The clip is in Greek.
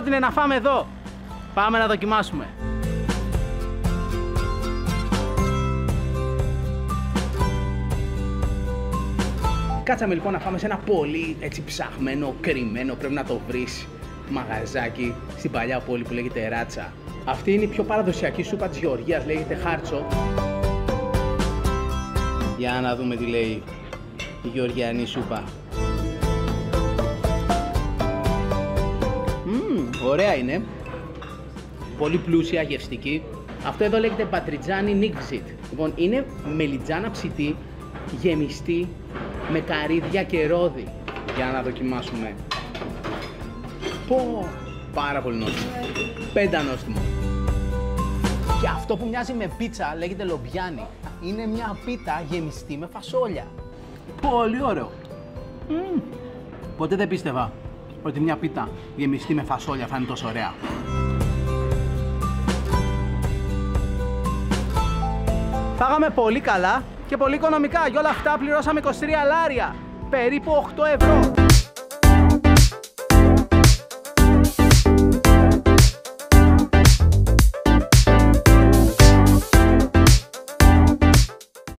πρότεινε να φάμε εδώ. Πάμε να δοκιμάσουμε. Κάτσαμε λοιπόν να φάμε σε ένα πολύ έτσι ψαχμένο, κρυμμένο, πρέπει να το βρεις, μαγαζάκι στην παλιά πόλη που λέγεται Ράτσα. Αυτή είναι η πιο παραδοσιακή σούπα της Γεωργίας, λέγεται χάρτσο. Για να δούμε τι λέει η γεωργιανή σούπα. Ωραία είναι. Πολύ πλούσια, γευστική. Αυτό εδώ λέγεται πατριτζάνι νίκβζιτ. Λοιπόν, είναι μελιτζάνα ψητή, γεμιστή, με καρύδια και ρόδι. Για να δοκιμάσουμε. Πω! Πάρα πολύ νόστιμο. Πέντα νόστιμο. Και αυτό που μοιάζει με πίτσα λέγεται λομπιάνι. Είναι μια πίτα γεμιστή με φασόλια. Πολύ ωραίο. Ποτέ δεν πίστευα ότι μια πίτα γεμιστή με φασόλια θα είναι τόσο ωραία. Φάγαμε πολύ καλά και πολύ οικονομικά. Για όλα αυτά πληρώσαμε 23 λάρια. Περίπου 8 ευρώ.